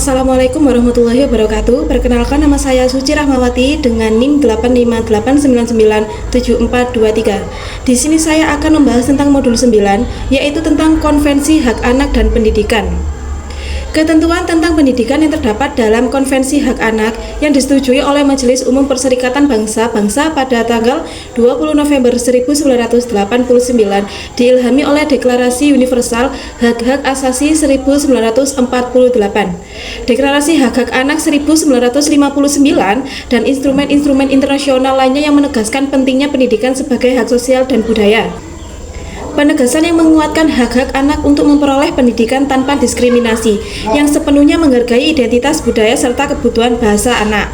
Assalamualaikum warahmatullahi wabarakatuh. Perkenalkan, nama saya Suci Rahmawati dengan NIM 858997423. Di sini saya akan membahas tentang modul 9, yaitu tentang Konvensi Hak Anak dan Pendidikan. Ketentuan tentang pendidikan yang terdapat dalam Konvensi Hak Anak yang disetujui oleh Majelis Umum Perserikatan Bangsa-Bangsa pada tanggal 20 November 1989 diilhami oleh Deklarasi Universal Hak-Hak Asasi 1948, Deklarasi Hak-Hak Anak 1959, dan instrumen-instrumen internasional lainnya yang menegaskan pentingnya pendidikan sebagai hak sosial dan budaya. Penegasan yang menguatkan hak-hak anak untuk memperoleh pendidikan tanpa diskriminasi, yang sepenuhnya menghargai identitas budaya serta kebutuhan bahasa anak.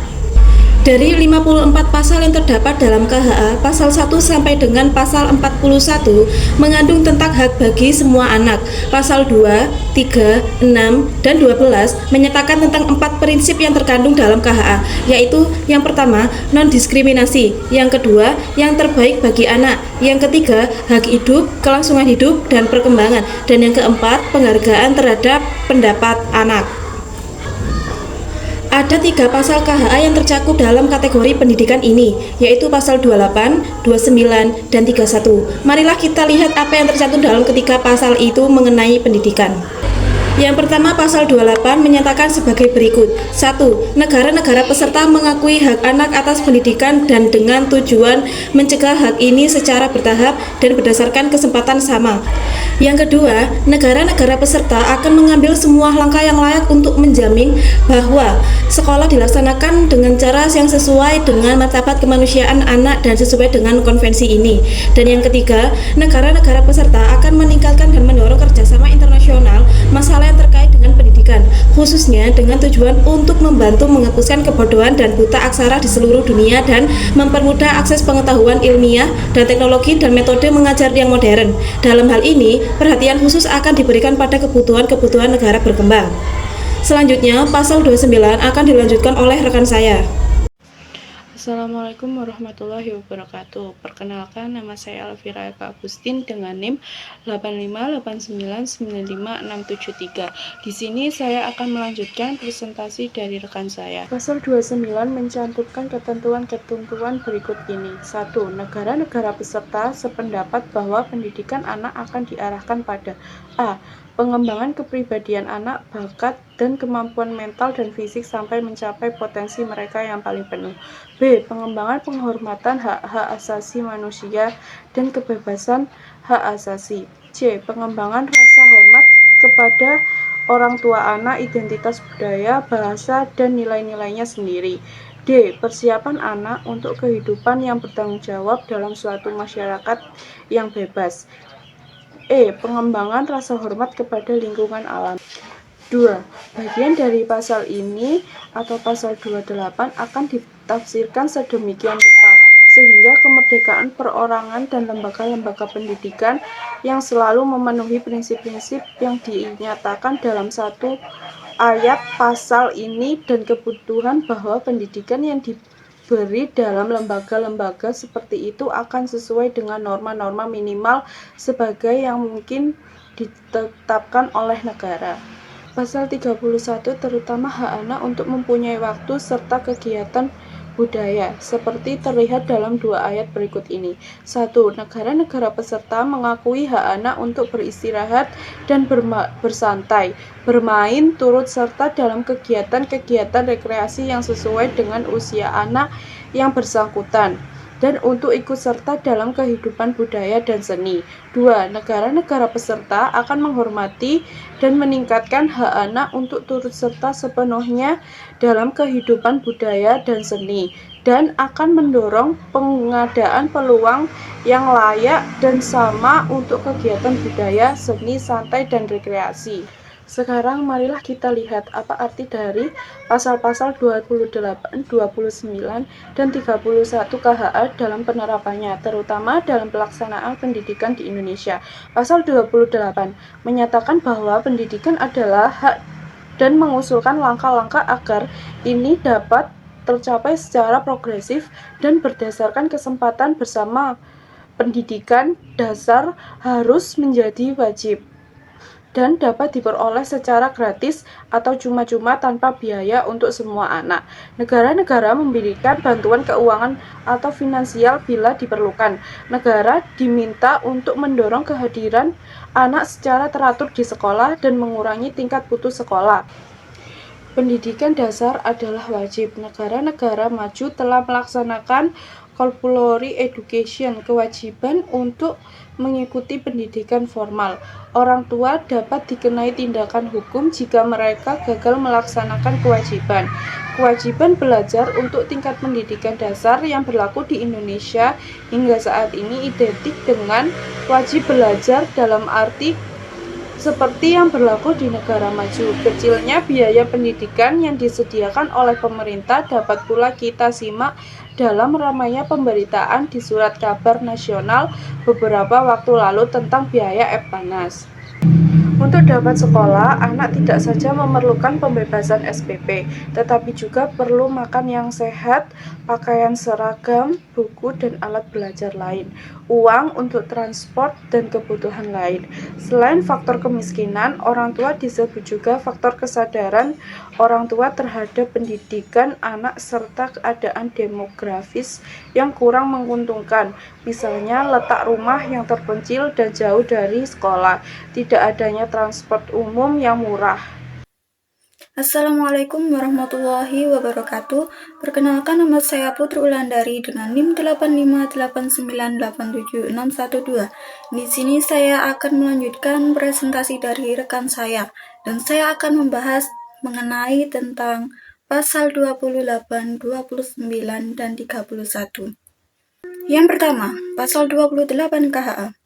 Dari 54 pasal yang terdapat dalam KHA, pasal 1 sampai dengan pasal 41 mengandung tentang hak bagi semua anak. Pasal 2, 3, 6, dan 12 menyatakan tentang 4 prinsip yang terkandung dalam KHA, yaitu yang pertama, non-diskriminasi, yang kedua, yang terbaik bagi anak, yang ketiga, hak hidup, kelangsungan hidup, dan perkembangan, dan yang keempat, penghargaan terhadap pendapat anak. Ada 3 pasal KHA yang tercakup dalam kategori pendidikan ini, yaitu pasal 28, 29, dan 31. Marilah kita lihat apa yang tercantum dalam ketiga pasal itu mengenai pendidikan. Yang pertama, pasal 28 menyatakan sebagai berikut. 1. Negara-negara peserta mengakui hak anak atas pendidikan dan dengan tujuan mencegah hak ini secara bertahap dan berdasarkan kesempatan sama. Yang kedua, negara-negara peserta akan mengambil semua langkah yang layak untuk menjamin bahwa sekolah dilaksanakan dengan cara yang sesuai dengan martabat kemanusiaan anak dan sesuai dengan konvensi ini. Dan yang ketiga, negara-negara peserta akan meningkatkan dan mendorong kerjasama internasional masalah yang terkait dengan pendidikan, khususnya dengan tujuan untuk membantu menghapuskan kebodohan dan buta aksara di seluruh dunia dan mempermudah akses pengetahuan ilmiah dan teknologi dan metode mengajar yang modern. Dalam hal ini, perhatian khusus akan diberikan pada kebutuhan-kebutuhan negara berkembang. Selanjutnya, pasal 29 akan dilanjutkan oleh rekan saya. Assalamualaikum warahmatullahi wabarakatuh. Perkenalkan, nama saya Alvira Eka Agustin dengan NIM 858995673. Di sini saya akan melanjutkan presentasi dari rekan saya. Pasal 29 mencantumkan ketentuan-ketentuan berikut ini. 1. Negara-negara peserta sependapat bahwa pendidikan anak akan diarahkan pada A. Pengembangan kepribadian anak, bakat, dan kemampuan mental dan fisik sampai mencapai potensi mereka yang paling penuh. B. Pengembangan penghormatan hak-hak asasi manusia dan kebebasan hak asasi. C. Pengembangan rasa hormat kepada orang tua anak, identitas budaya, bahasa, dan nilai-nilainya sendiri. D. Persiapan anak untuk kehidupan yang bertanggung jawab dalam suatu masyarakat yang bebas. E. Pengembangan rasa hormat kepada lingkungan alam. 2. Bagian dari pasal ini atau pasal 28 akan ditafsirkan sedemikian rupa sehingga kemerdekaan perorangan dan lembaga-lembaga pendidikan yang selalu memenuhi prinsip-prinsip yang dinyatakan dalam satu ayat pasal ini dan kebutuhan bahwa pendidikan yang diberi dalam lembaga-lembaga seperti itu akan sesuai dengan norma-norma minimal sebagai yang mungkin ditetapkan oleh negara. Pasal 31 terutama hak anak untuk mempunyai waktu serta kegiatan budaya, seperti terlihat dalam 2 ayat berikut ini. 1. Negara-negara peserta mengakui hak anak untuk beristirahat dan bersantai, bermain, turut serta dalam kegiatan-kegiatan rekreasi yang sesuai dengan usia anak yang bersangkutan, dan untuk ikut serta dalam kehidupan budaya dan seni. 2. Negara-negara peserta akan menghormati dan meningkatkan hak anak untuk turut serta sepenuhnya dalam kehidupan budaya dan seni, dan akan mendorong pengadaan peluang yang layak dan sama untuk kegiatan budaya, seni, santai, dan rekreasi. Sekarang marilah kita lihat apa arti dari pasal-pasal 28, 29, dan 31 KHA dalam penerapannya, terutama dalam pelaksanaan pendidikan di Indonesia. Pasal 28 menyatakan bahwa pendidikan adalah hak dan mengusulkan langkah-langkah agar ini dapat tercapai secara progresif dan berdasarkan kesempatan bersama. Pendidikan dasar harus menjadi wajib. dan dapat diperoleh secara gratis atau cuma-cuma tanpa biaya untuk semua anak. Negara-negara memberikan bantuan keuangan atau finansial bila diperlukan. Negara diminta untuk mendorong kehadiran anak secara teratur di sekolah dan mengurangi tingkat putus sekolah. Pendidikan dasar adalah wajib. Negara-negara maju telah melaksanakan compulsory education, kewajiban untuk mengikuti pendidikan formal. Orang tua dapat dikenai tindakan hukum jika mereka gagal melaksanakan kewajiban. Kewajiban belajar untuk tingkat pendidikan dasar yang berlaku di Indonesia hingga saat ini identik dengan wajib belajar dalam arti seperti yang berlaku di negara maju. Kecilnya biaya pendidikan yang disediakan oleh pemerintah dapat pula kita simak dalam ramainya pemberitaan di Surat Kabar Nasional beberapa waktu lalu tentang biaya Eptanas. Untuk dapat sekolah, anak tidak saja memerlukan pembebasan SPP, tetapi juga perlu makan yang sehat, pakaian seragam, buku, dan alat belajar lain, uang untuk transport, dan kebutuhan lain. Selain faktor kemiskinan, orang tua disebut juga faktor kesadaran orang tua terhadap pendidikan anak serta keadaan demografis yang kurang menguntungkan, misalnya letak rumah yang terpencil dan jauh dari sekolah, tidak adanya transport umum yang murah. Assalamualaikum warahmatullahi wabarakatuh. Perkenalkan, nama saya Putri Ulandari dengan NIM 858987612. Di sini saya akan melanjutkan presentasi dari rekan saya dan saya akan membahas mengenai tentang pasal 28, 29 dan 31. Yang pertama, pasal 28 KHA.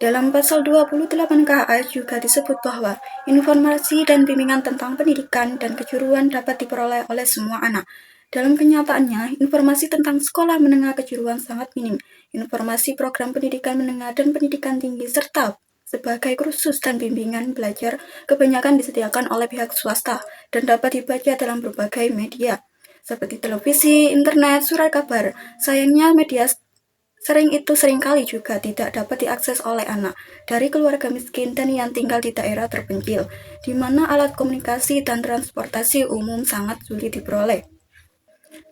Dalam pasal 28 KHA juga disebut bahwa informasi dan bimbingan tentang pendidikan dan kejuruan dapat diperoleh oleh semua anak. Dalam kenyataannya, informasi tentang sekolah menengah kejuruan sangat minim. Informasi program pendidikan menengah dan pendidikan tinggi serta sebagai kursus dan bimbingan belajar kebanyakan disediakan oleh pihak swasta dan dapat dibaca dalam berbagai media seperti televisi, internet, surat kabar. Sayangnya media seringkali juga tidak dapat diakses oleh anak dari keluarga miskin dan yang tinggal di daerah terpencil, di mana alat komunikasi dan transportasi umum sangat sulit diperoleh.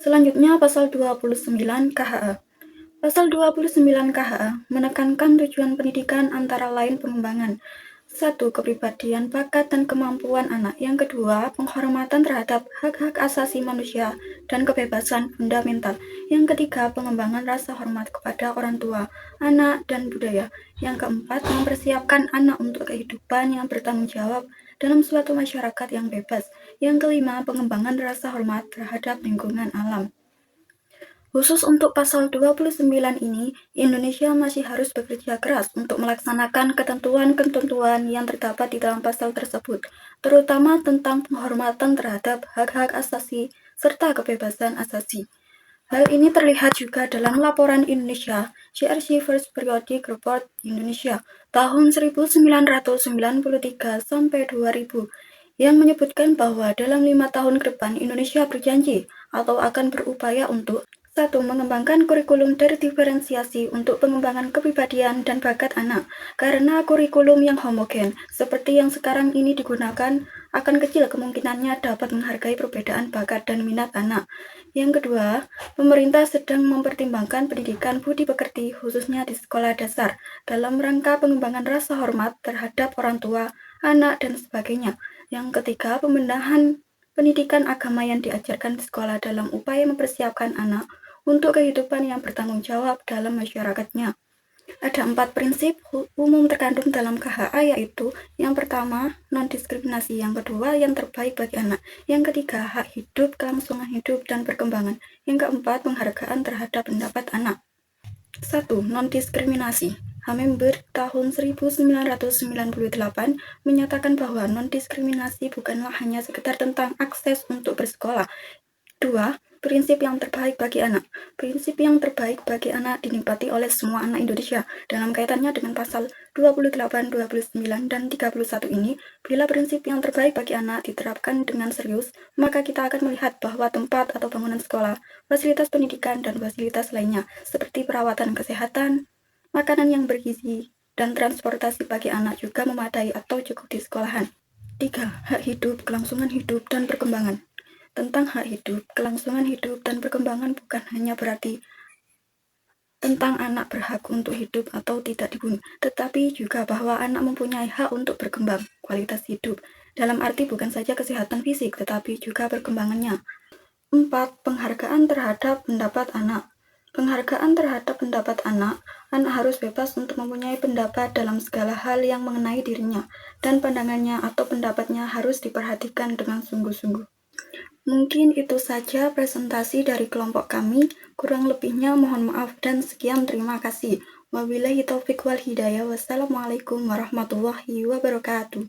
Selanjutnya, pasal 29 KHA. Pasal 29 KHA menekankan tujuan pendidikan antara lain pengembangan 1. Kepribadian, bakat, dan kemampuan anak. Yang kedua, penghormatan terhadap hak-hak asasi manusia dan kebebasan fundamental. Yang ketiga, pengembangan rasa hormat kepada orang tua, anak, dan budaya. Yang keempat, mempersiapkan anak untuk kehidupan yang bertanggung jawab dalam suatu masyarakat yang bebas. Yang kelima, pengembangan rasa hormat terhadap lingkungan alam. Khusus untuk pasal 29 ini, Indonesia masih harus bekerja keras untuk melaksanakan ketentuan-ketentuan yang terdapat di dalam pasal tersebut, terutama tentang penghormatan terhadap hak-hak asasi serta kebebasan asasi. Hal ini terlihat juga dalam laporan Indonesia, CRC First Periodic Report Indonesia, tahun 1993 sampai 2000, yang menyebutkan bahwa dalam 5 tahun ke depan Indonesia berjanji atau akan berupaya untuk 1. Mengembangkan kurikulum terdiferensiasi untuk pengembangan kepribadian dan bakat anak, karena kurikulum yang homogen seperti yang sekarang ini digunakan akan kecil kemungkinannya dapat menghargai perbedaan bakat dan minat anak. Yang kedua, pemerintah sedang mempertimbangkan pendidikan budi pekerti khususnya di sekolah dasar dalam rangka pengembangan rasa hormat terhadap orang tua, anak, dan sebagainya. Yang ketiga, pembenahan pendidikan agama yang diajarkan di sekolah dalam upaya mempersiapkan anak untuk kehidupan yang bertanggung jawab dalam masyarakatnya. Ada 4 prinsip umum terkandung dalam KHA, yaitu yang pertama, non-diskriminasi, yang kedua, yang terbaik bagi anak, yang ketiga, hak hidup, kelangsungan hidup, dan perkembangan, yang keempat, penghargaan terhadap pendapat anak. 1. Non-diskriminasi. Hamember tahun 1998 menyatakan bahwa non-diskriminasi bukanlah hanya sekedar tentang akses untuk bersekolah. 2. Prinsip yang terbaik bagi anak. Prinsip yang terbaik bagi anak dinikmati oleh semua anak Indonesia. Dalam kaitannya dengan pasal 28, 29, dan 31 ini, bila prinsip yang terbaik bagi anak diterapkan dengan serius, maka kita akan melihat bahwa tempat atau bangunan sekolah, fasilitas pendidikan, dan fasilitas lainnya, seperti perawatan kesehatan, makanan yang bergizi, dan transportasi bagi anak juga memadai atau cukup di sekolahan. 3. Hak hidup, kelangsungan hidup, dan perkembangan. Tentang hak hidup, kelangsungan hidup, dan perkembangan bukan hanya berarti tentang anak berhak untuk hidup atau tidak dibunuh, tetapi juga bahwa anak mempunyai hak untuk berkembang, kualitas hidup, dalam arti bukan saja kesehatan fisik, tetapi juga perkembangannya. 4. Penghargaan terhadap pendapat anak. Penghargaan terhadap pendapat anak harus bebas untuk mempunyai pendapat dalam segala hal yang mengenai dirinya, dan pandangannya atau pendapatnya harus diperhatikan dengan sungguh-sungguh. Mungkin itu saja presentasi dari kelompok kami, kurang lebihnya mohon maaf dan sekian terima kasih. Wabillahi taufiq wal hidayah. Wassalamualaikum warahmatullahi wabarakatuh.